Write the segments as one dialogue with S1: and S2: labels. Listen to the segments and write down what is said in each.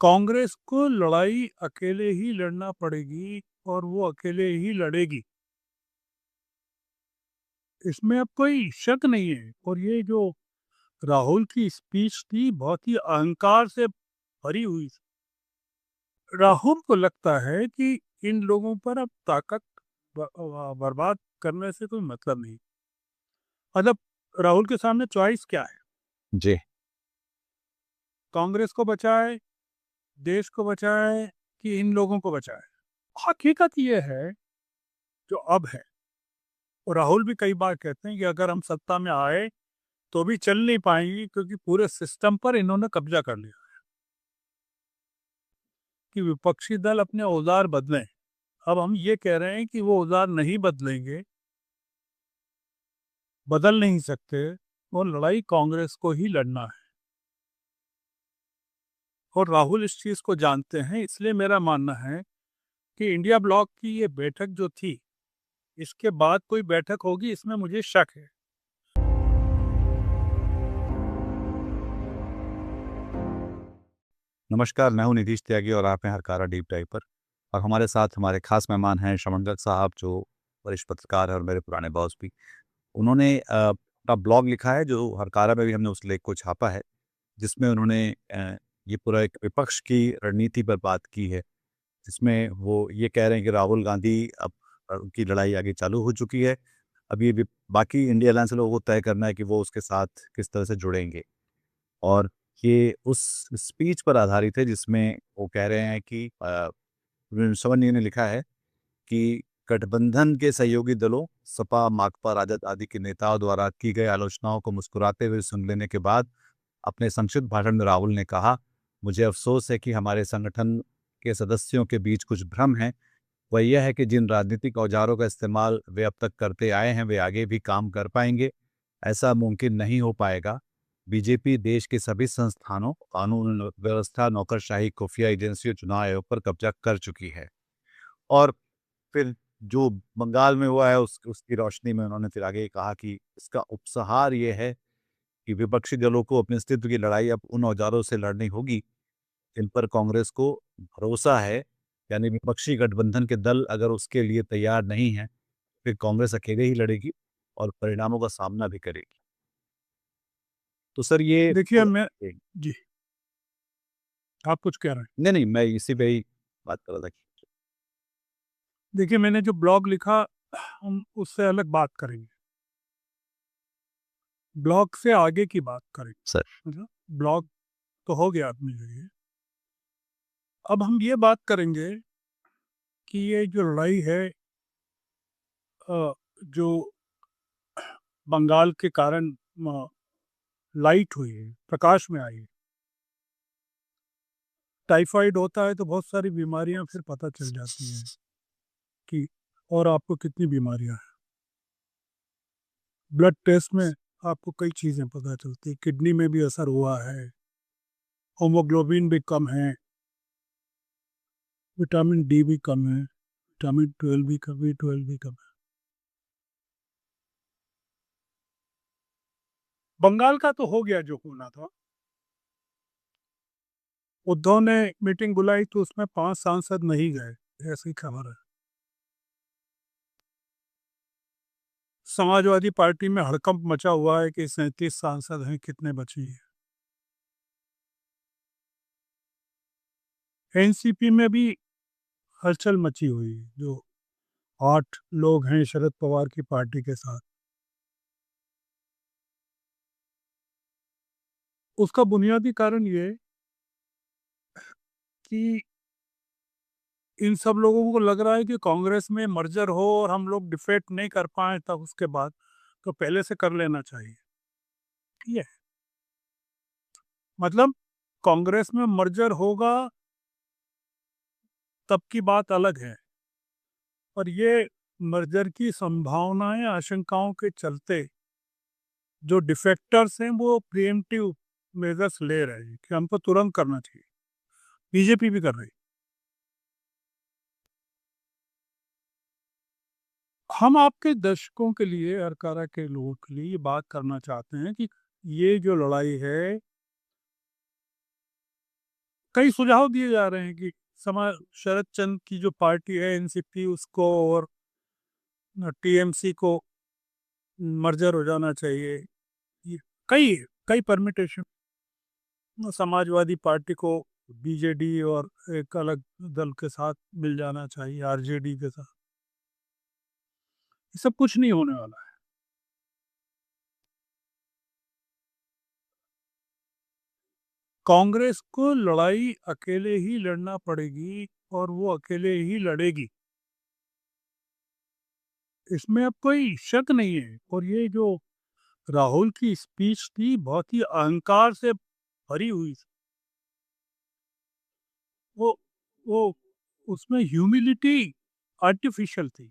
S1: कांग्रेस को लड़ाई अकेले ही लड़ना पड़ेगी और वो अकेले ही लड़ेगी, इसमें अब कोई शक नहीं है। और ये जो राहुल की स्पीच थी बहुत ही अहंकार से भरी हुई थी। राहुल को लगता है कि इन लोगों पर अब ताकत बर्बाद करने से कोई मतलब नहीं। मतलब राहुल के सामने चॉइस क्या है?
S2: जी।
S1: कांग्रेस को बचाए, देश को बचाए, कि इन लोगों को बचाए? हकीकत ये है जो अब है। और राहुल भी कई बार कहते हैं कि अगर हम सत्ता में आए तो भी चल नहीं पाएंगी, क्योंकि पूरे सिस्टम पर इन्होंने कब्जा कर लिया। कि विपक्षी दल अपने औजार बदलें। अब हम ये कह रहे हैं कि वो औजार नहीं बदलेंगे, बदल नहीं सकते। और लड़ाई कांग्रेस को ही लड़ना है। और राहुल इस चीज को जानते हैं, इसलिए मेरा मानना है कि इंडिया ब्लॉक की ये बैठक जो थी, इसके बाद कोई बैठक होगी, इसमें मुझे शक है।
S2: नमस्कार, मैं हूँ निधीश त्यागी और आप हैं हरकारा डीप डाइव पर। और हमारे साथ हमारे खास मेहमान हैं शमंगल साहब, जो वरिष्ठ पत्रकार हैं और मेरे पुराने बॉस भी। उन्होंने अपना ब्लॉग लिखा है, जो हरकारा में भी हमने उस लेख को छापा है, जिसमें उन्होंने ये पूरा एक विपक्ष की रणनीति पर बात की है। जिसमें वो ये कह रहे हैं कि राहुल गांधी अब उनकी लड़ाई आगे चालू हो चुकी है। अब ये बाकी इंडिया अलायंस लोगों को तय करना है कि वो उसके साथ किस तरह से जुड़ेंगे। और ये उस स्पीच पर आधारित है जिसमें वो कह रहे हैं कि समन जी ने लिखा है कि गठबंधन के सहयोगी दलों सपा, माकपा, राजद आदि के नेताओं द्वारा की गई आलोचनाओं को मुस्कुराते हुए सुन लेने के बाद अपने संक्षिप्त भाषण में राहुल ने कहा, मुझे अफसोस है कि हमारे संगठन के सदस्यों के बीच कुछ भ्रम है। वह यह है कि जिन राजनीतिक औजारों का इस्तेमाल वे अब तक करते आए हैं वे आगे भी काम कर पाएंगे। ऐसा मुमकिन नहीं हो पाएगा। बीजेपी देश के सभी संस्थानों, कानून व्यवस्था, नौकरशाही, खुफिया एजेंसियों, चुनाव आयोग पर कब्जा कर चुकी है। और फिर जो बंगाल में हुआ है उसकी रोशनी में उन्होंने फिर आगे कहा कि इसका उपसहार ये है कि विपक्षी दलों को अपने अस्तित्व की लड़ाई अब उन औजारों से लड़नी होगी जिन पर कांग्रेस को भरोसा है। यानी विपक्षी गठबंधन के दल अगर उसके लिए तैयार नहीं है, फिर कांग्रेस अकेले ही लड़ेगी और परिणामों का सामना भी करेगी। तो सर ये
S1: देखिए मैं, जी, आप कुछ कह रहे हैं?
S2: नहीं नहीं, मैं इसी पे ही बात कर रहा था कि
S1: देखिए मैंने जो ब्लॉग लिखा, हम उससे अलग बात करेंगे। ब्लॉग से आगे की बात करेंगे।
S2: सर।
S1: मतलब ब्लॉग तो हो गया अपनी जगह। अब हम ये बात करेंगे कि ये जो लड़ाई है, जो बंगाल के कारण लाइट हुई है, प्रकाश में आई है। टाइफाइड होता है तो बहुत सारी बीमारियां फिर पता चल जाती हैं कि और आपको कितनी बीमारियां हैं। ब्लड टेस्ट में आपको कई चीज़ें पता चलती, किडनी में भी असर हुआ है, होमोग्लोबिन भी कम है, विटामिन डी भी कम है, विटामिन 12 भी कम, B12 भी कम है। बंगाल का तो हो गया जो होना था। उद्धव ने मीटिंग बुलाई तो उसमें 5 सांसद नहीं गए, ऐसी खबर है। समाजवादी पार्टी में हड़कंप मचा हुआ है कि 37 सांसद हैं, कितने बचे हैं। एनसीपी में भी हलचल मची हुई है, जो 8 लोग हैं शरद पवार की पार्टी के साथ। उसका बुनियादी कारण ये है कि इन सब लोगों को लग रहा है कि कांग्रेस में मर्जर हो और हम लोग डिफेक्ट नहीं कर पाए तब उसके बाद, तो पहले से कर लेना चाहिए। ये है। मतलब कांग्रेस में मर्जर होगा तब की बात अलग है। और ये मर्जर की संभावनाएं, आशंकाओं के चलते जो डिफेक्टर्स हैं वो प्रिएम्प्टिव मेजर्स ले रहे हैं कि हमको तुरंत करना चाहिए। बीजेपी भी कर रही। हम आपके दर्शकों के लिए, अरकारा के लोगों के लिए ये बात करना चाहते हैं कि ये जो लड़ाई है, कई सुझाव दिए जा रहे हैं कि समा शरद चंद्र की जो पार्टी है एनसीपी उसको और टीएमसी को मर्जर हो जाना चाहिए। ये कई कई परमिटेशन, समाजवादी पार्टी को बीजेडी और एक अलग दल के साथ मिल जाना चाहिए, आरजेडी के साथ। ये सब कुछ नहीं होने वाला है। कांग्रेस को लड़ाई अकेले ही लड़ना पड़ेगी और वो अकेले ही लड़ेगी, इसमें अब कोई शक नहीं है। और ये जो राहुल की स्पीच थी बहुत ही अहंकार से भरी हुई थी। वो वो उसमें ह्यूमिलिटी आर्टिफिशियल थी।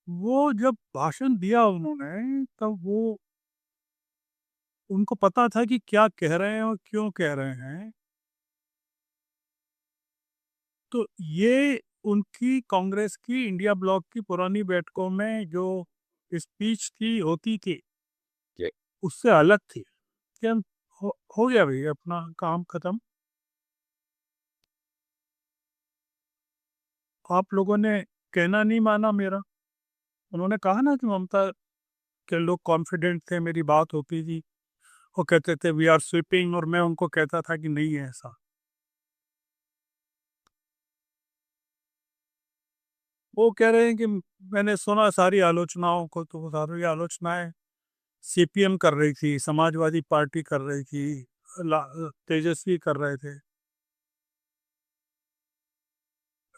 S1: वो जब भाषण दिया उन्होंने तब वो उनको पता था कि क्या कह रहे हैं और क्यों कह रहे हैं। तो ये उनकी कांग्रेस की इंडिया ब्लॉक की पुरानी बैठकों में जो स्पीच थी होती थी
S2: जी।
S1: उससे अलग थी। क्या हो गया भाई, अपना काम खत्म। आप लोगों ने कहना नहीं माना मेरा। उन्होंने कहा ना कि ममता के लोग कॉन्फिडेंट थे, मेरी बात होती थी, वो कहते थे वी आर स्वीपिंग, और मैं उनको कहता था कि नहीं है ऐसा। वो कह रहे हैं कि मैंने सुना सारी आलोचनाओं को, तो वो सारी आलोचनाएं सीपीएम कर रही थी, समाजवादी पार्टी कर रही थी, तेजस्वी कर रहे थे।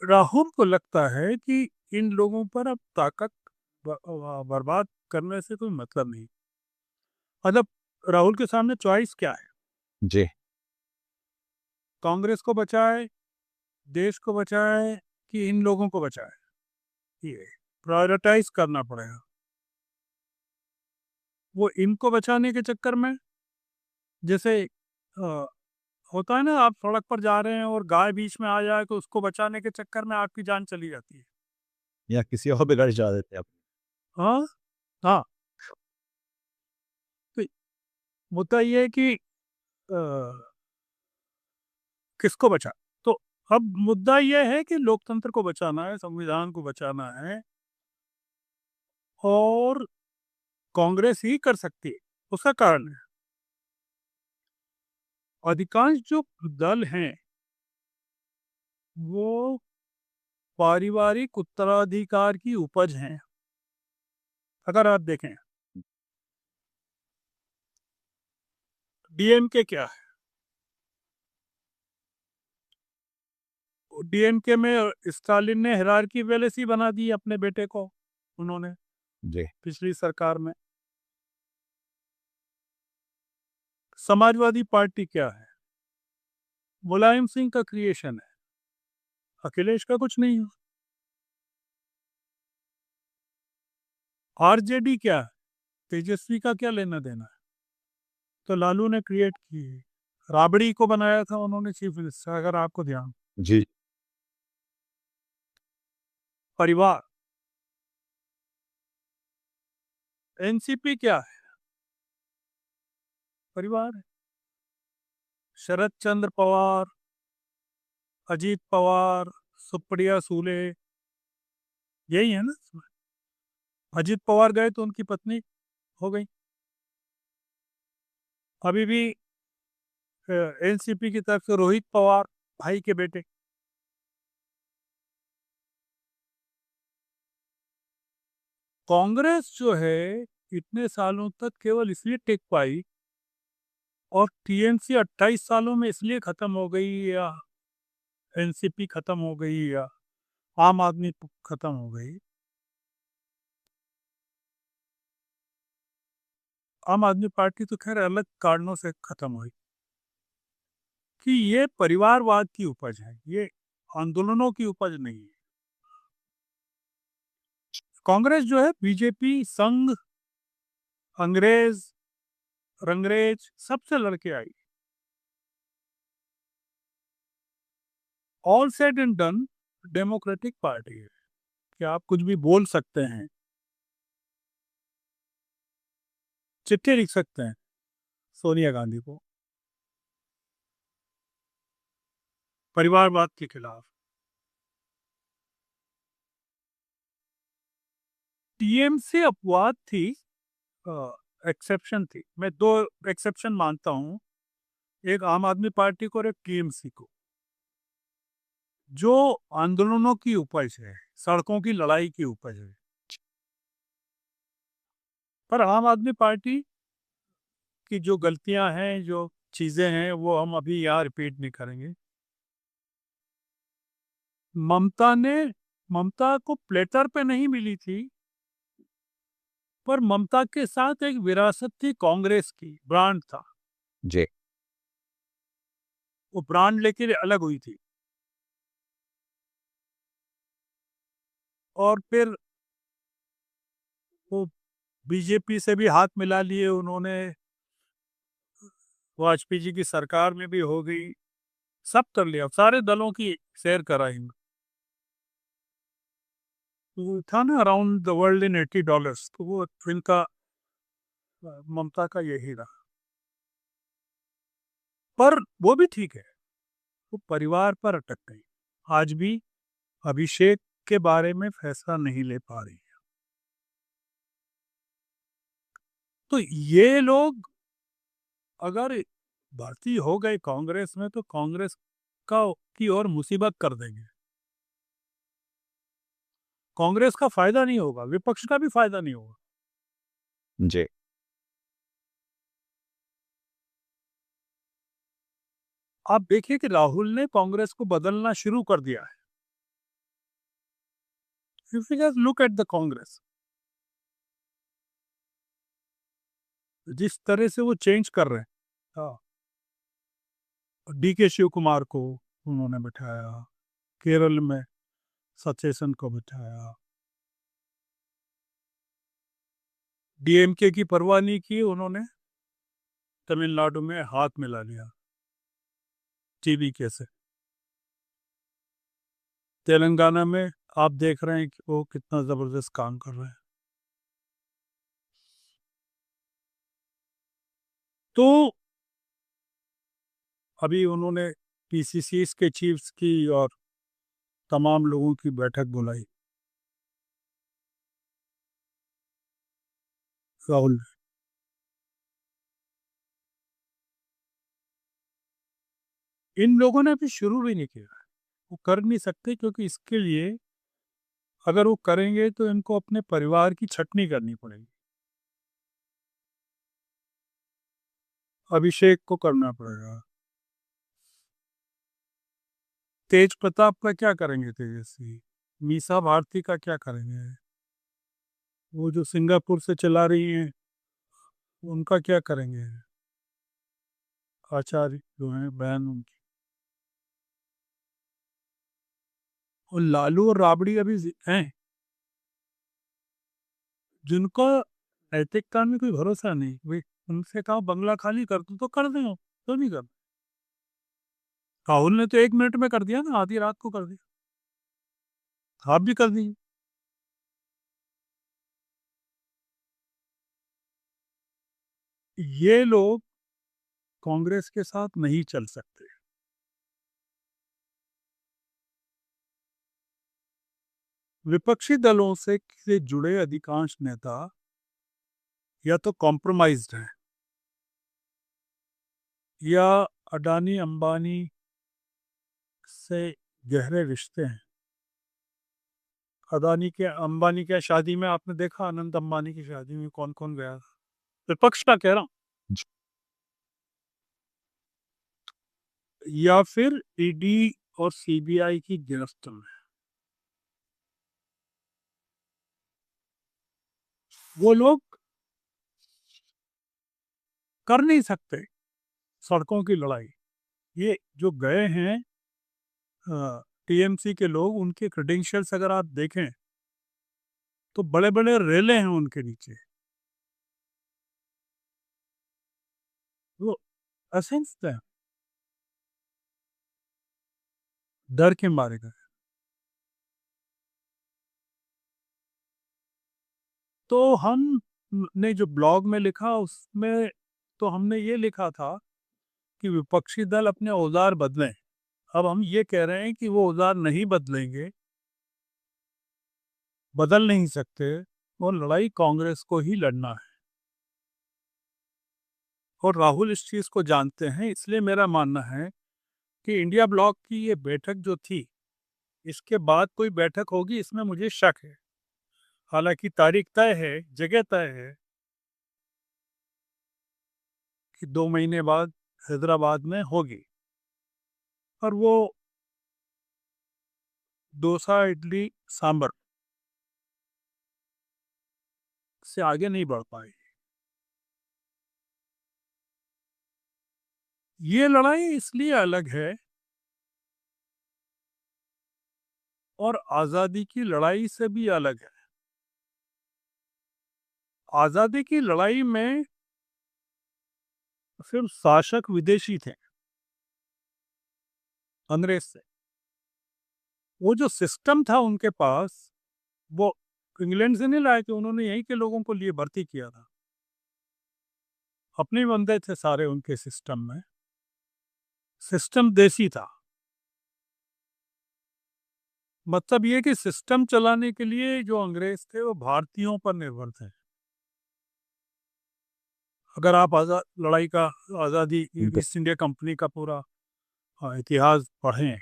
S1: राहुल को लगता है कि इन लोगों पर अब ताकत बर्बाद करने से कोई मतलब नहीं। मतलब राहुल के सामने चॉइस क्या है?
S2: जी।
S1: कांग्रेस को बचाए, देश को बचाए, कि इन लोगों को बचाए? ये प्रायोरिटाइज करना पड़ेगा। वो इनको बचाने के चक्कर में, जैसे होता है ना, आप सड़क पर जा रहे हैं और गाय बीच में आ जाए तो उसको बचाने के चक्कर में आपकी जान चली जाती है।
S2: या किसी और पे गाड़ी चला देते हैं आप।
S1: हाँ, हाँ। तो मुद्दा ये है कि किसको बचा। तो अब मुद्दा यह है कि लोकतंत्र को बचाना है, संविधान को बचाना है, और कांग्रेस ही कर सकती है। उसका कारण है अधिकांश जो दल हैं वो पारिवारिक उत्तराधिकार की उपज हैं। अगर आप देखें, डीएमके क्या है? डीएमके में स्टालिन ने हिरार्की वेलेसी बना दी अपने बेटे को, उन्होंने
S2: जी।
S1: पिछली सरकार में। समाजवादी पार्टी क्या है? मुलायम सिंह का क्रिएशन है, अखिलेश का कुछ नहीं है। आरजेडी क्या है? तेजस्वी का क्या लेना देना है? तो लालू ने क्रिएट की है। राबड़ी को बनाया था उन्होंने चीफ मिनिस्टर, अगर आपको ध्यान।
S2: जी।
S1: परिवार। एनसीपी क्या है? परिवार है। शरद चंद्र पवार, अजीत पवार, सुप्रिया सूले, यही है ना। अजीत पवार गए तो उनकी पत्नी हो गई। अभी भी एनसीपी की तरफ से रोहित पवार, भाई के बेटे। कांग्रेस जो है इतने सालों तक केवल इसलिए टिक पाई, और टीएमसी 28 सालों में इसलिए खत्म हो गई, या एनसीपी खत्म हो गई, या आम आदमी खत्म हो गई। आम आदमी पार्टी तो खैर अलग कारणों से खत्म हुई, कि ये परिवारवाद की उपज है, ये आंदोलनों की उपज नहीं है। कांग्रेस जो है बीजेपी, संघ, अंग्रेज, रंगरेज सबसे लड़के आई। All said and done, democratic party है कि आप कुछ भी बोल सकते हैं, चिट्ठी लिख सकते हैं, सोनिया गांधी को परिवारवाद के खिलाफ। टीएमसी अपवाद थी, एक्सेप्शन थी। मैं दो एक्सेप्शन मानता हूँ, एक आम आदमी पार्टी को और एक टीएमसी को, जो आंदोलनों की उपज है, सड़कों की लड़ाई की उपज है। पर आम आदमी पार्टी की जो गलतियां हैं, जो चीजें हैं, वो हम अभी यहाँ रिपीट नहीं करेंगे। ममता ने ममता को प्लेटर पे नहीं मिली थी, पर ममता के साथ एक विरासत थी, कांग्रेस की ब्रांड था,
S2: जी।
S1: वो ब्रांड लेके अलग हुई थी। और फिर वो बीजेपी से भी हाथ मिला लिए उन्होंने, वाजपेयी जी की सरकार में भी हो गई, सब कर लिया, सारे दलों की सैर कराई। तो था ना अराउंड द वर्ल्ड इन $80, तो वो इनका, ममता का यही रहा। पर वो भी ठीक है, वो परिवार पर अटक गई। आज भी अभिषेक के बारे में फैसला नहीं ले पा रही है। तो ये लोग अगर भर्ती हो गए कांग्रेस में, तो कांग्रेस का की और मुसीबत कर देंगे। कांग्रेस का फायदा नहीं होगा, विपक्ष का भी फायदा नहीं होगा।
S2: जी।
S1: आप देखिए कि राहुल ने कांग्रेस को बदलना शुरू कर दिया है। If you just look at the Congress, जिस तरह से वो चेंज कर रहे हैं। हाँ, डी के शिव कुमार को उन्होंने बिठाया, केरल में सचेसन को बिठाया, डीएमके की परवाह नहीं की उन्होंने, तमिलनाडु में हाथ मिला लिया टीवीके से। तेलंगाना में आप देख रहे हैं कि वो कितना जबरदस्त काम कर रहे हैं। तो अभी उन्होंने पीसीसी के चीफ्स की और तमाम लोगों की बैठक बुलाई, राहुल। इन लोगों ने अभी शुरू भी नहीं किया, वो कर नहीं सकते, क्योंकि इसके लिए अगर वो करेंगे तो इनको अपने परिवार की छटनी करनी पड़ेगी। अभिषेक को करना पड़ेगा। तेज प्रताप का क्या करेंगे तेजस्वी? मीसा भारती का क्या करेंगे? वो जो सिंगापुर से चला रही हैं, उनका क्या करेंगे? आचार्य जो हैं, बहन उनकी। और लालू और राबड़ी अभी हैं, जिनका नैतिकता में कोई भरोसा नहीं। वे उनसे कहा बंगला खाली कर दो तो कर दें, तो नहीं कर। राहुल ने तो 1 मिनट में कर दिया ना, आधी रात को कर दिया। आप भी कर दीजिए। ये लोग कांग्रेस के साथ नहीं चल सकते। विपक्षी दलों से जुड़े अधिकांश नेता या तो कॉम्प्रोमाइज्ड हैं, या अडानी अंबानी से गहरे रिश्ते हैं। अदानी के अंबानी के शादी में आपने देखा, अनंत अंबानी की शादी में कौन कौन गया था? विपक्ष का कह रहा हूं।
S2: जी।
S1: या फिर ईडी और सीबीआई की गिरफ्त में, वो लोग कर नहीं सकते सड़कों की लड़ाई। ये जो गए हैं टीएमसी के लोग, उनके क्रेडेंशियल्स अगर आप देखें तो बड़े बड़े रेले हैं उनके नीचे। वो असेंस है, डर के मारे गए। तो हम ने जो ब्लॉग में लिखा उसमें तो हमने ये लिखा था कि विपक्षी दल अपने औजार बदलें। अब हम ये कह रहे हैं कि वो औजार नहीं बदलेंगे, बदल नहीं सकते, और लड़ाई कांग्रेस को ही लड़ना है। और राहुल इस चीज को जानते हैं, इसलिए मेरा मानना है कि इंडिया ब्लॉक की ये बैठक जो थी, इसके बाद कोई बैठक होगी इसमें मुझे शक है। हालांकि तारीख तय है, जगह तय है कि 2 महीने बाद हैदराबाद में होगी, और वो डोसा इडली सांबर से आगे नहीं बढ़ पाई। ये लड़ाई इसलिए अलग है, और आजादी की लड़ाई से भी अलग है। आजादी की लड़ाई में सिर्फ शासक विदेशी थे, अंग्रेज से। वो जो सिस्टम था उनके पास, वो इंग्लैंड से नहीं लाए थे, उन्होंने यहीं के लोगों को लिए भर्ती किया था। अपने बंदे थे सारे उनके सिस्टम में। सिस्टम देसी था। मतलब ये कि सिस्टम चलाने के लिए जो अंग्रेज थे वो भारतीयों पर निर्भर थे। अगर आप आजाद लड़ाई का, आज़ादी ईस्ट इंडिया कंपनी का पूरा इतिहास पढ़ें,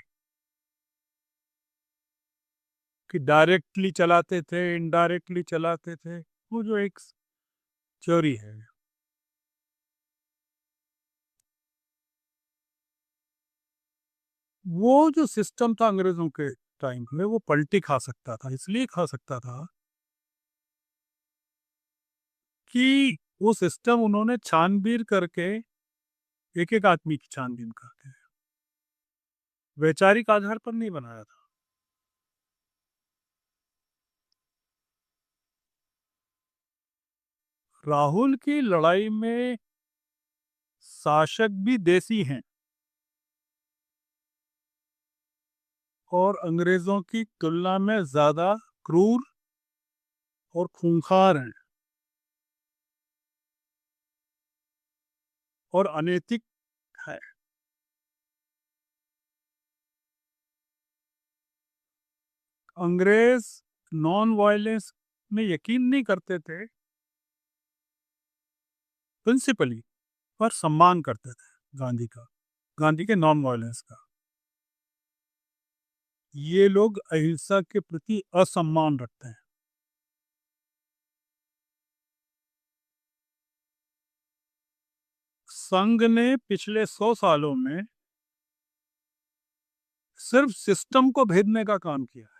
S1: कि डायरेक्टली चलाते थे, इनडायरेक्टली चलाते थे, वो जो एक थ्योरी है। वो जो सिस्टम था अंग्रेजों के टाइम में, वो पलटी खा सकता था। इसलिए खा सकता था कि वो सिस्टम उन्होंने छानबीन करके, एक एक आदमी की छानबीन करके, वैचारिक आधार पर नहीं बनाया था। राहुल की लड़ाई में शासक भी देसी हैं और अंग्रेजों की तुलना में ज्यादा क्रूर और खूंखार हैं और अनैतिक है। अंग्रेज नॉन वायलेंस में यकीन नहीं करते थे प्रिंसिपली, पर सम्मान करते थे गांधी का, गांधी के नॉन वायलेंस का। ये लोग अहिंसा के प्रति असम्मान रखते हैं। संघ ने पिछले 100 सालों में सिर्फ सिस्टम को भेदने का काम किया है,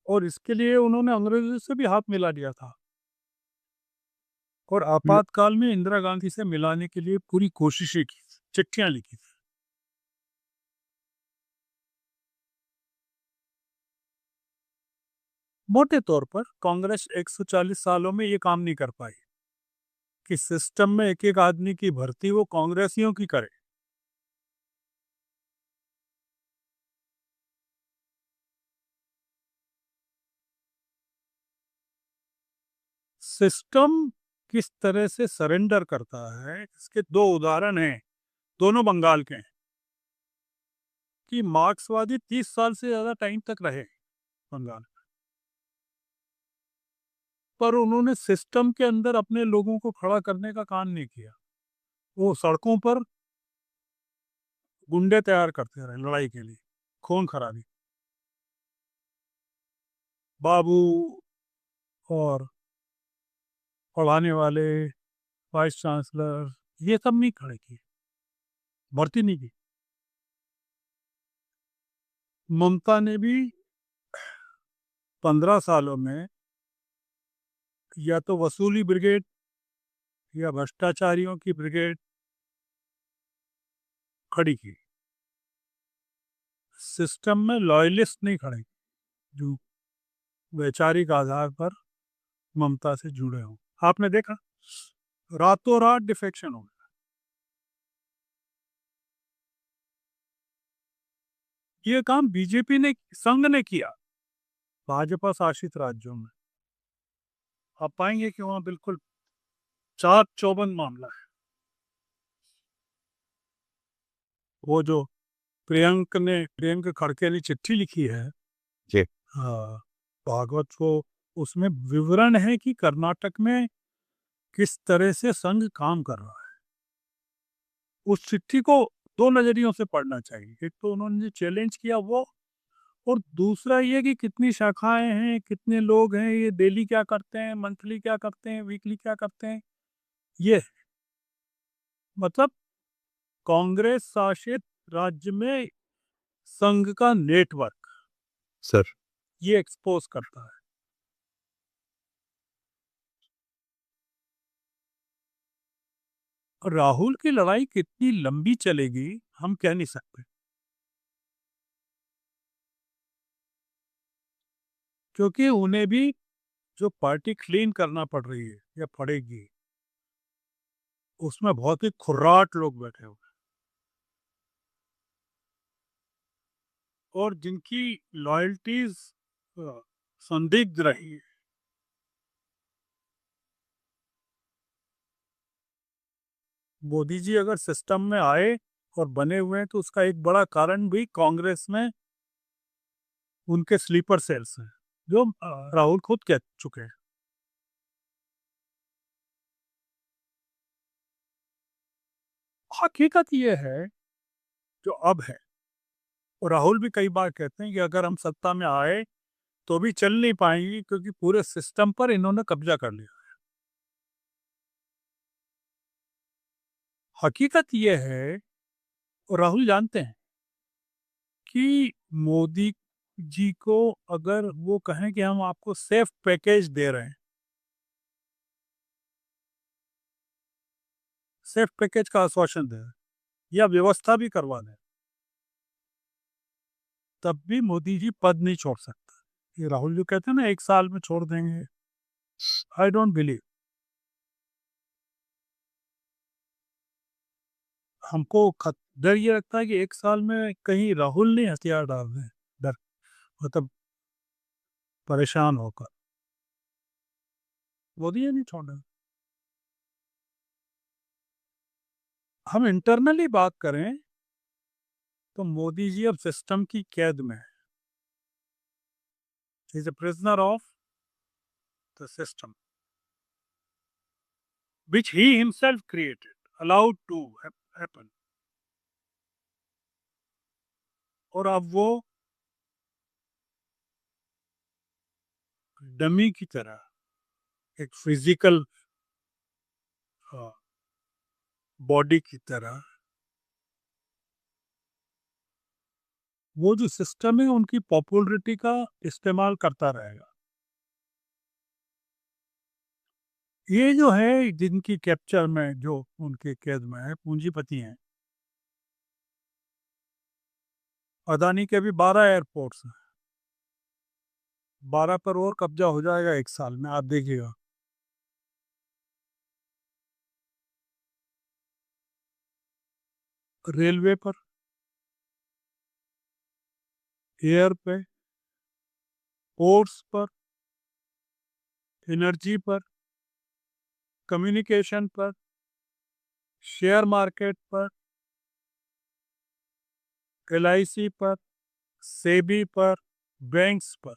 S1: और इसके लिए उन्होंने अंग्रेजों से भी हाथ मिला दिया था, और आपातकाल में इंदिरा गांधी से मिलाने के लिए पूरी कोशिशें की, चिट्ठियां लिखी थी। मोटे तौर पर कांग्रेस 140 सालों में ये काम नहीं कर पाई कि सिस्टम में एक एक आदमी की भर्ती वो कांग्रेसियों की करे। सिस्टम किस तरह से सरेंडर करता है, इसके दो उदाहरण हैं, दोनों बंगाल के हैं। कि मार्क्सवादी 30 साल से ज्यादा टाइम तक रहे बंगाल में, पर उन्होंने सिस्टम के अंदर अपने लोगों को खड़ा करने का काम नहीं किया। वो सड़कों पर गुंडे तैयार करते रहे लड़ाई के लिए, खून खराबी। बाबू और पढ़ाने वाले, वाइस चांसलर, ये सब नहीं खड़े किए, भर्ती नहीं की। ममता ने भी 15 सालों में या तो वसूली ब्रिगेड या भ्रष्टाचारियों की ब्रिगेड खड़ी की। सिस्टम में लॉयलिस्ट नहीं खड़े किए, जो वैचारिक आधार पर ममता से जुड़े हों। आपने देखा, रातों रात डिफेक्शन हो गया। ये काम बीजेपी ने, संघ ने किया भाजपा शासित राज्यों में। आप पाएंगे कि वहाँ बिल्कुल चाक चौबंद मामला है। वो जो प्रियंक खड़के ने चिट्ठी लिखी है,
S2: जी।
S1: हाँ, भागवत को, उसमें विवरण है कि कर्नाटक में किस तरह से संघ काम कर रहा है। उस चिट्ठी को दो नजरियों से पढ़ना चाहिए। एक तो उन्होंने चैलेंज किया वो, और दूसरा ये कि कितनी शाखाएं हैं, कितने लोग हैं, ये डेली क्या करते हैं, मंथली क्या करते हैं, वीकली क्या करते हैं। ये मतलब कांग्रेस शासित राज्य में संघ का नेटवर्क
S2: सर।
S1: ये एक्सपोज करता है। और राहुल की लड़ाई कितनी लंबी चलेगी हम कह नहीं सकते, क्योंकि उन्हें भी जो पार्टी क्लीन करना पड़ रही है या पड़ेगी, उसमें बहुत ही खुर्राट लोग बैठे हुए हैं और जिनकी लॉयल्टीज संदिग्ध रही है। मोदी जी अगर सिस्टम में आए और बने हुए हैं तो उसका एक बड़ा कारण भी कांग्रेस में उनके स्लीपर सेल्स हैं, जो राहुल खुद कह चुके हैं। हकीकत ये है जो अब है, और राहुल भी कई बार कहते हैं कि अगर हम सत्ता में आए तो भी चल नहीं पाएंगी, क्योंकि पूरे सिस्टम पर इन्होंने कब्जा कर लिया। हकीकत ये है, और राहुल जानते हैं, कि मोदी जी को अगर वो कहें कि हम आपको सेफ पैकेज दे रहे हैं, सेफ पैकेज का आश्वासन दे रहे हैं, या व्यवस्था भी करवा दें, तब भी मोदी जी पद नहीं छोड़ सकते। ये राहुल जी कहते हैं ना 1 साल में छोड़ देंगे, आई डोंट बिलीव। हमको डर ये लगता है कि 1 साल में कहीं राहुल नहीं हथियार डाल दें, डर, मतलब परेशान होकर। मोदी ये नहीं छोड़े। हम इंटरनली बात करें तो मोदी जी अब सिस्टम की कैद में है। Is a prisoner of the system which he himself created, allowed to happen। और अब वो डमी की तरह, एक फिजिकल बॉडी की तरह, वो जो सिस्टम है उनकी पॉपुलरिटी का इस्तेमाल करता रहेगा। ये जो है जिनकी कैप्चर में, जो उनके कैद में है, पूंजीपति हैं। अदानी के भी 12 एयरपोर्ट्स हैं, 12 पर और कब्जा हो जाएगा 1 साल में, आप देखिएगा। रेलवे पर, एयर पे, पोर्ट्स पर, एनर्जी पर, कम्युनिकेशन पर, शेयर मार्केट पर, LIC पर, सेबी पर, बैंक्स पर।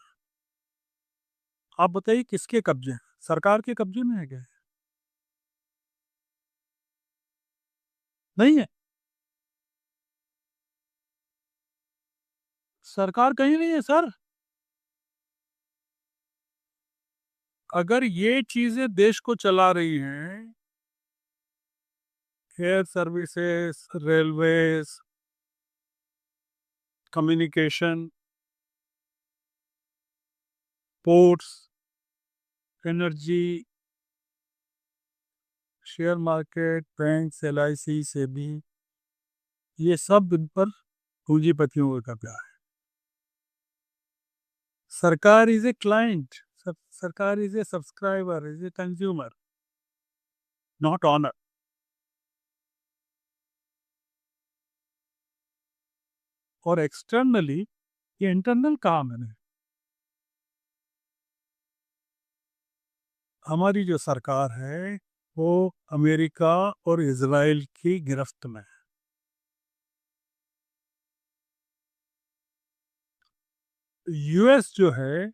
S1: आप बताइए किसके कब्जे हैं? सरकार के कब्जे में है क्या? नहीं है। सरकार कहीं नहीं है सर। अगर ये चीजें देश को चला रही हैं, air services, railways, communication, ports, energy, share market, banks, LIC, SEBI, ये सब इन पर पूंजीपतियों का कब्जा है। सरकार इज ए क्लाइंट, सरकार is a subscriber, is a consumer, not owner. और एक्सटर्नली ये इंटरनल काम है। हमारी जो सरकार है वो अमेरिका और इजराइल की गिरफ्त में है। यूएस जो है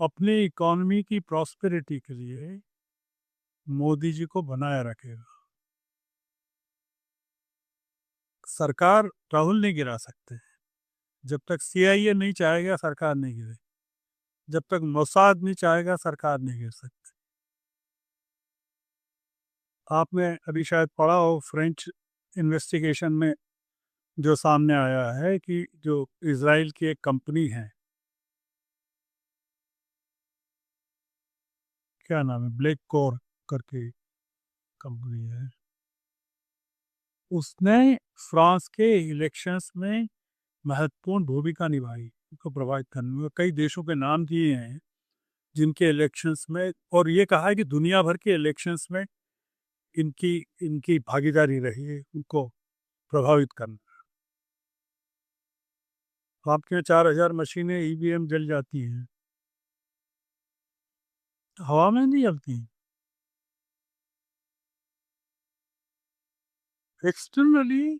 S1: अपनी इकोनॉमी की प्रॉस्पेरिटी के लिए मोदी जी को बनाए रखेगा। सरकार राहुल नहीं गिरा सकते। जब तक सीआईए नहीं चाहेगा सरकार नहीं गिरे। जब तक मोसाद नहीं चाहेगा सरकार नहीं गिर सकती। आपने अभी शायद पढ़ा हो फ्रेंच इन्वेस्टिगेशन में जो सामने आया है कि जो इजराइल की एक कंपनी है, क्या नाम है, ब्लैक कोर करके कंपनी है, उसने फ्रांस के इलेक्शंस में महत्वपूर्ण भूमिका निभाई को प्रभावित करने में। कई देशों के नाम दिए हैं जिनके इलेक्शंस में, और ये कहा है कि दुनिया भर के इलेक्शंस में इनकी इनकी भागीदारी रही है उनको प्रभावित करना। आपके यहाँ 4,000 मशीनें ईवीएम जल जाती हैं, हवा में नहीं जलती। एक्सटर्नली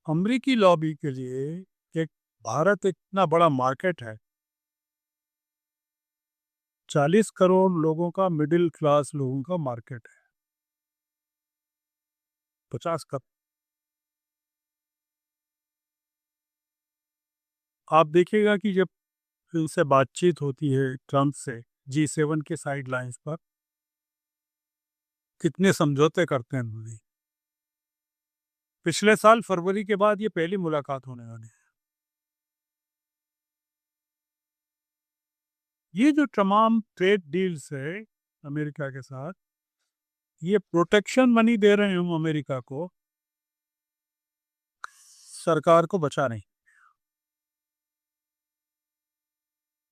S1: अमरीकी लॉबी के लिए एक भारत इतना बड़ा मार्केट है, 40 करोड़ लोगों का, मिडिल क्लास लोगों का मार्केट है, 50 करोड़। आप देखिएगा कि जब उनसे बातचीत होती है ट्रंप से G7 के साइड लाइन्स पर, कितने समझौते करते हैं मोदी। पिछले साल फरवरी के बाद ये पहली मुलाकात होने वाली है। ये जो तमाम ट्रेड डील्स है अमेरिका के साथ, ये प्रोटेक्शन मनी दे रहे हैं हम अमेरिका को, सरकार को बचा नहीं।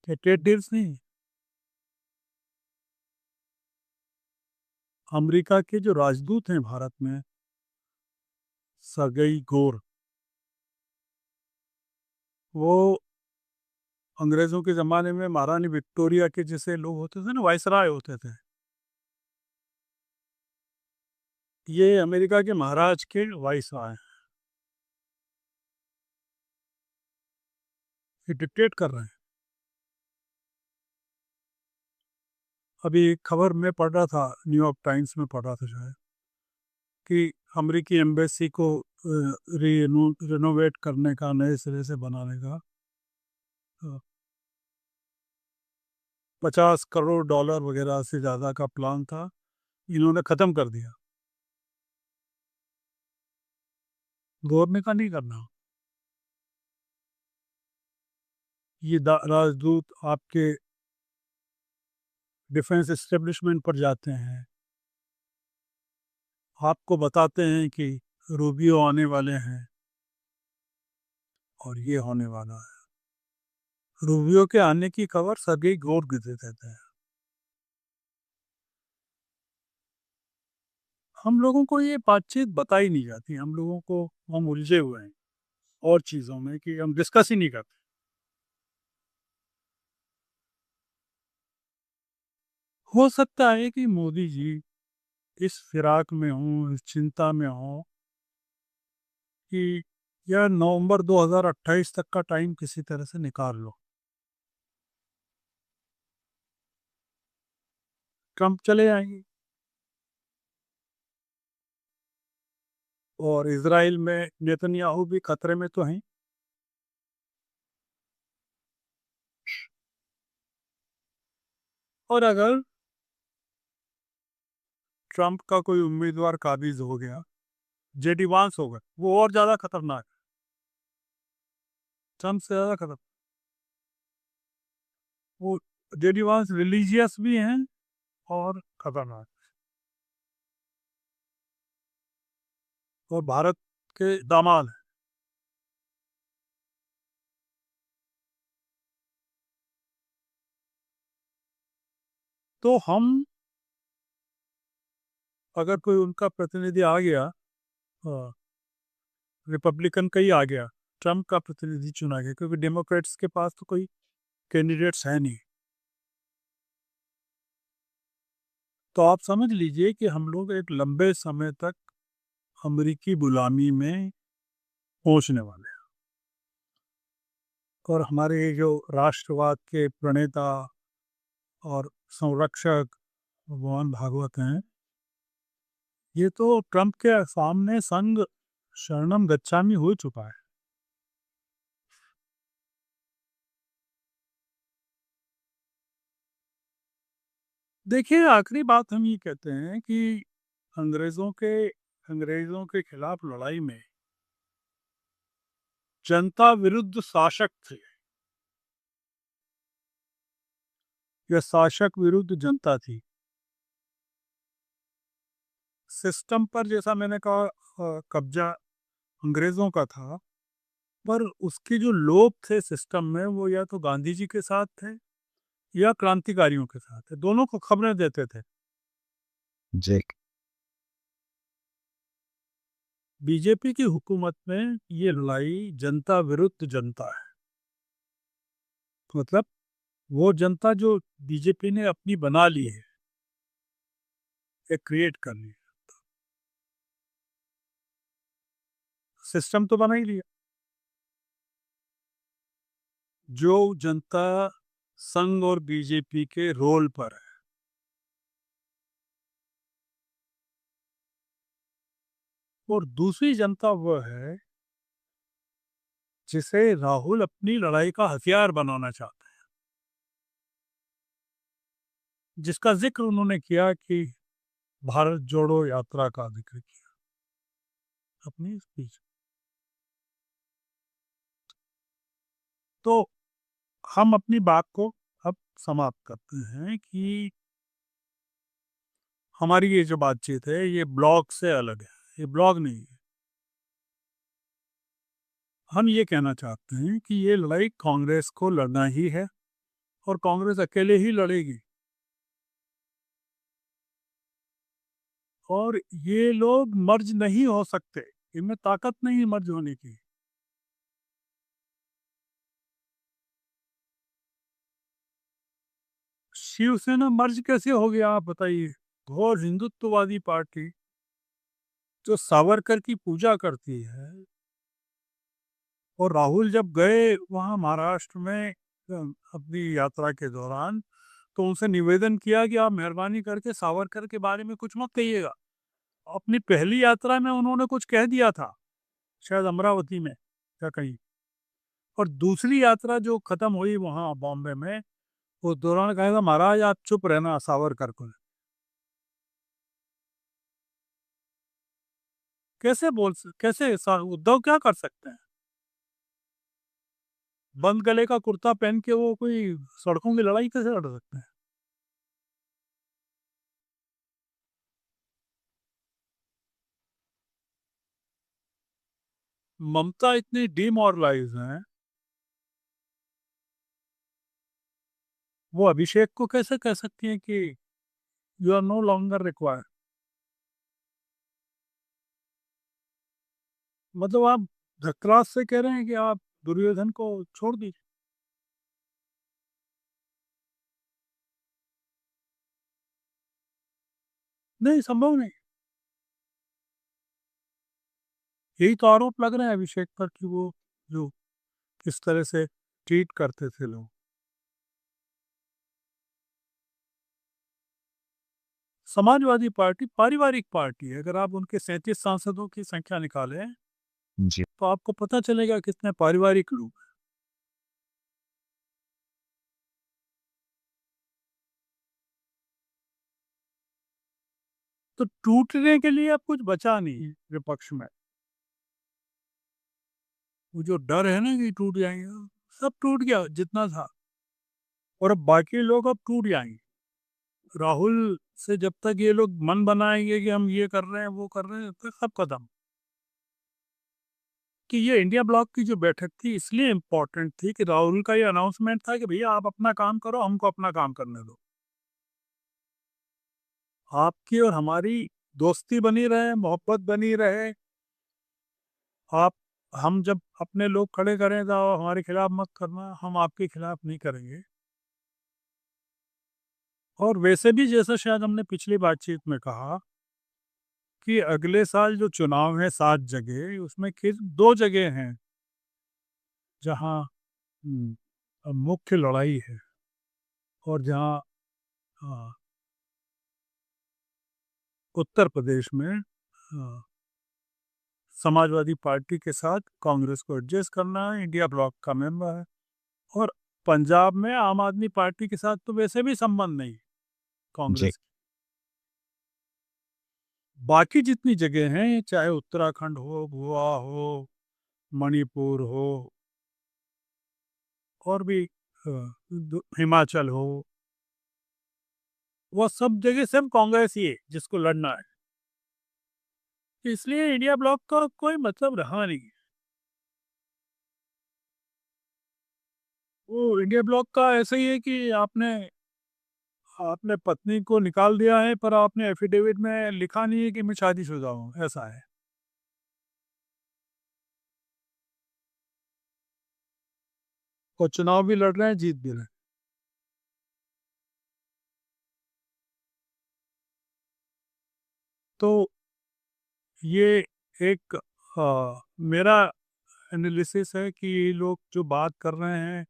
S1: ये ट्रेड डील्स नहीं। अमेरिका के जो राजदूत हैं भारत में, सरगई गोर, वो अंग्रेजों के ज़माने में महारानी विक्टोरिया के जैसे लोग होते थे ना, वायसराय होते थे, ये अमेरिका के महाराज के वायसराय हैं। ये डिक्टेट कर रहे हैं। अभी एक खबर में पढ़ रहा था, न्यूयॉर्क टाइम्स में पढ़ रहा था शायद, कि अमेरिकी एम्बेसी को रिनोवेट करने का, नए सिरे से बनाने का 50 करोड़ डॉलर वगैरह से ज़्यादा का प्लान था, इन्होंने ख़त्म कर दिया। गौर ने कहा नहीं करना। ये राजदूत आपके डिफेंस एस्टेब्लिशमेंट पर जाते हैं, आपको बताते हैं कि रूबियो आने वाले हैं और ये होने वाला है। रूबियो के आने की खबर सभी गौर दे देते हैं। हम लोगों को ये बातचीत बताई नहीं जाती। हम लोगों को, हम उलझे हुए हैं और चीज़ों में कि हम डिस्कस ही नहीं करते। हो सकता है कि मोदी जी इस फिराक में हों, इस चिंता में हों कि यह नवंबर 2028 तक का टाइम किसी तरह से निकाल लो। ट्रंप चले आएंगे और इजराइल में नेतन्याहू भी खतरे में तो हैं। और अगर ट्रंप का कोई उम्मीदवार काबिज हो गया, जेडी वांस हो गया, वो और ज़्यादा खतरनाक है। ट्रंप से ज़्यादा खतर वो जेडी वांस रिलीजियस भी हैं और खतरनाक, और भारत के दामाद हैं। तो हम, अगर कोई उनका प्रतिनिधि आ गया, रिपब्लिकन का ही आ गया, ट्रंप का प्रतिनिधि चुना गया, क्योंकि डेमोक्रेट्स के पास तो कोई कैंडिडेट्स हैं नहीं। तो आप समझ लीजिए कि हम लोग एक लंबे समय तक अमेरिकी गुलामी में पहुंचने वाले हैं। और हमारे ये जो राष्ट्रवाद के प्रणेता और संरक्षक मोहन भागवत हैं, ये तो ट्रंप के सामने संग शरणम गच्छामि हो चुका है। देखिए, आखिरी बात हम ये कहते हैं कि अंग्रेजों के अंग्रेजों के खिलाफ लड़ाई में जनता विरुद्ध शासक थे, या शासक विरुद्ध जनता थी। सिस्टम पर, जैसा मैंने कहा, कब्जा अंग्रेजों का था, पर उसके जो लोग थे सिस्टम में, वो या तो गांधी जी के साथ थे या क्रांतिकारियों के साथ थे। दोनों को खबरें देते थे।
S2: जी।
S1: बीजेपी की हुकूमत में ये लड़ाई जनता विरुद्ध जनता है। मतलब वो जनता जो बीजेपी ने अपनी बना ली है, एक क्रिएट कर ली है। सिस्टम तो बना ही लिया। जो जनता संघ और बीजेपी के रोल पर है, और दूसरी जनता वह है जिसे राहुल अपनी लड़ाई का हथियार बनाना चाहते हैं, जिसका जिक्र उन्होंने किया कि भारत जोड़ो यात्रा का जिक्र किया अपनी स्पीच। तो हम अपनी बात को अब समाप्त करते हैं कि हमारी ये जो बातचीत है, ये ब्लॉग से अलग है। ये ब्लॉग नहीं है। हम ये कहना चाहते हैं कि ये लड़ाई कांग्रेस को लड़ना ही है, और कांग्रेस अकेले ही लड़ेगी। और ये लोग मर्ज नहीं हो सकते, इनमें ताकत नहीं मर्ज होने की। शिवसेना मर्ज कैसे हो गया, आप बताइए? घोर हिंदुत्ववादी पार्टी जो सावरकर की पूजा करती है। और राहुल जब गए वहाँ महाराष्ट्र में अपनी यात्रा के दौरान, तो उनसे निवेदन किया कि आप मेहरबानी करके सावरकर के बारे में कुछ मत कहिएगा। अपनी पहली यात्रा में उन्होंने कुछ कह दिया था, शायद अमरावती में या कहीं। और दूसरी यात्रा जो खत्म हुई वहाँ बॉम्बे में, उस दौरान कहा था, महाराज आप चुप रहना सावरकर को। उद्धव क्या कर सकते हैं? बंद गले का कुर्ता पहन के वो कोई सड़कों की लड़ाई कैसे लड़ सकते हैं? ममता इतनी डिमोरलाइज हैं, वो अभिषेक को कैसे कह सकती हैं कि you are no longer required? मतलब आप धक्रास से कह रहे हैं कि आप दुर्योधन को छोड़ दीजिए? नहीं, संभव नहीं। यही तो आरोप लग रहे हैं अभिषेक पर कि वो जो किस तरह से ट्रीट करते थे लोग। समाजवादी पार्टी पारिवारिक पार्टी है। अगर आप उनके 37 सांसदों की संख्या निकालें,
S2: जी।
S1: तो आपको पता चलेगा कितने पारिवारिक लोग हैं। तो टूटने के लिए अब कुछ बचा नहीं है विपक्ष में। वो जो डर है ना कि टूट जाएंगे, सब टूट गया जितना था। और अब बाकी लोग अब टूट जाएंगे। राहुल से जब तक ये लोग मन बनाएंगे कि हम ये कर रहे हैं वो कर रहे हैं, तो सब खत्म। कि ये इंडिया ब्लॉक की जो बैठक थी इसलिए इम्पोर्टेंट थी कि राहुल का ये अनाउंसमेंट था कि भैया आप अपना काम करो, हमको अपना काम करने दो। आपकी और हमारी दोस्ती बनी रहे, मोहब्बत बनी रहे। आप हम जब अपने लोग खड़े करें तो हमारे खिलाफ मत करना, हम आपके खिलाफ नहीं करेंगे। और वैसे भी जैसा शायद हमने पिछली बातचीत में कहा कि अगले साल जो चुनाव है 7 जगह, उसमें किस 2 जगह हैं जहाँ मुख्य लड़ाई है और जहाँ अ, उत्तर प्रदेश में समाजवादी पार्टी के साथ कांग्रेस को एडजस्ट करना है, इंडिया ब्लॉक का मेंबर है। और पंजाब में आम आदमी पार्टी के साथ तो वैसे भी संबंध नहीं
S2: जी,
S1: कांग्रेस। बाकी जितनी जगह हैं, चाहे उत्तराखंड हो, गोवा हो, मणिपुर हो और भी हिमाचल हो, वो सब जगह सिर्फ कांग्रेस ही है जिसको लड़ना है। इसलिए इंडिया ब्लॉक का कोई मतलब रहा नहीं। वो इंडिया ब्लॉक का ऐसा ही है कि आपने आपने पत्नी को निकाल दिया है, पर आपने एफिडेविट में लिखा नहीं है कि मैं शादीशुदा हूँ, ऐसा है। और चुनाव भी लड़ रहे हैं, जीत भी रहे हैं। तो ये एक मेरा एनालिसिस है कि ये लोग जो बात कर रहे हैं,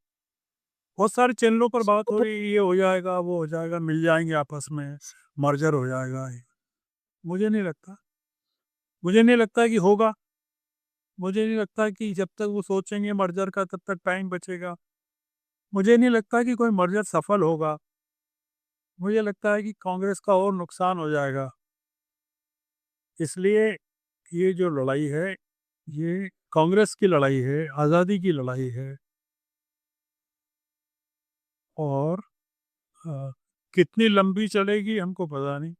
S1: बहुत सारे चैनलों पर बात हो रही है, ये हो जाएगा, वो हो जाएगा, मिल जाएंगे आपस में, मर्जर हो जाएगा। मुझे नहीं लगता, मुझे नहीं लगता कि होगा। मुझे नहीं लगता कि जब तक वो सोचेंगे मर्जर का तब तक टाइम बचेगा। मुझे नहीं लगता कि कोई मर्जर सफल होगा। मुझे लगता है कि कांग्रेस का और नुकसान हो जाएगा। इसलिए ये जो लड़ाई है, ये कांग्रेस की लड़ाई है, आज़ादी की लड़ाई है। और अ, कितनी लंबी चलेगी हमको पता नहीं।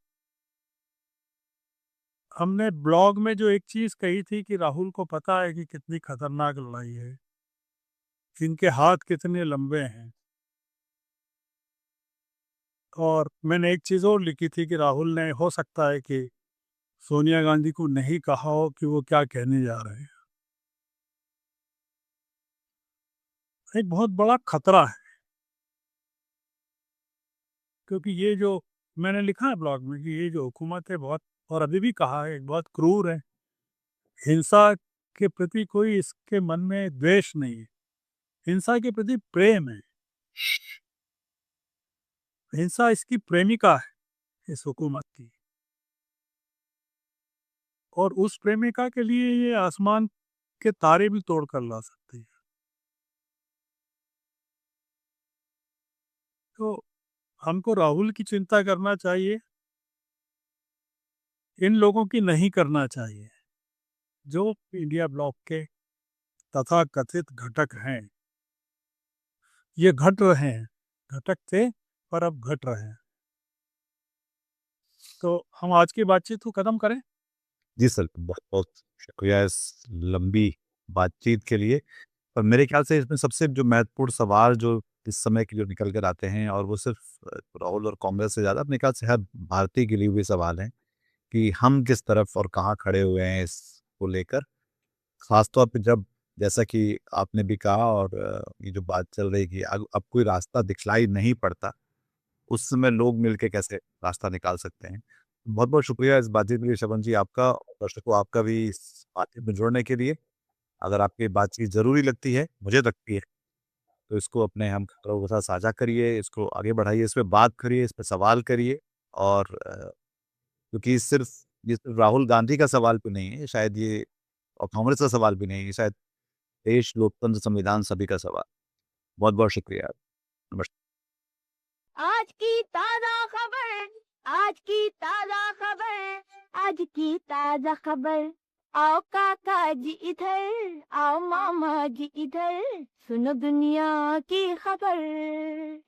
S1: हमने ब्लॉग में जो एक चीज़ कही थी कि राहुल को पता है कि कितनी खतरनाक लड़ाई है, इनके हाथ कितने लंबे हैं। और मैंने एक चीज़ और लिखी थी कि राहुल ने हो सकता है कि सोनिया गांधी को नहीं कहा हो कि वो क्या कहने जा रहे हैं। एक बहुत बड़ा खतरा है, क्योंकि ये जो मैंने लिखा है ब्लॉग में कि ये जो हुकूमत है बहुत, और अभी भी कहा है, बहुत क्रूर है। हिंसा के प्रति कोई इसके मन में द्वेष नहीं है, हिंसा के प्रति प्रेम है। हिंसा इसकी प्रेमिका है, इस हुकूमत की। और उस प्रेमिका के लिए ये आसमान के तारे भी तोड़ कर ला सकती है। तो हमको राहुल की चिंता करना चाहिए, इन लोगों की नहीं करना चाहिए जो इंडिया ब्लॉक के तथाकथित घटक हैं। ये घट रहे हैं, घटक थे पर अब घट रहे हैं। तो हम आज की बातचीत को खत्म करें।
S2: जी सर, बहुत-बहुत शुक्रिया इस लंबी बातचीत के लिए। और मेरे ख्याल से इसमें सबसे जो महत्वपूर्ण सवाल जो इस समय के जो निकल कर आते हैं और वो सिर्फ राहुल और कांग्रेस से ज़्यादा अपने ख्याल से हर भारतीय के लिए भी सवाल हैं कि हम किस तरफ और कहाँ खड़े हुए हैं इसको लेकर। ख़ास तौर पे जब जैसा कि आपने भी कहा और ये जो बात चल रही है कि अब कोई रास्ता दिखलाई नहीं पड़ता, उस समय लोग मिलके कैसे रास्ता निकाल सकते हैं। बहुत-बहुत शुक्रिया इस बातचीत के लिए शबन जी आपका और दर्शकों आपका भी इस बातचीत में जुड़ने के लिए। अगर आपको ये बातचीत ज़रूरी लगती है, मुझे लगती है, तो इसको अपने हम लोगों के साथ साझा करिए, इसको आगे बढ़ाइए, इस पे बात करिए, इस पे सवाल करिए और क्योंकि ये सिर्फ राहुल गांधी का सवाल भी नहीं है, शायद ये और कांग्रेस का सवाल भी नहीं है, ये शायद देश, लोकतंत्र, संविधान सभी का सवाल। बहुत-बहुत शुक्रिया। नमस्कार।
S3: आज की ताजा खबर, आज की ताजा खबर, आज की ताजा खबर। आओ काका जी इधर, आओ मामा जी इधर, सुनो दुनिया की खबर।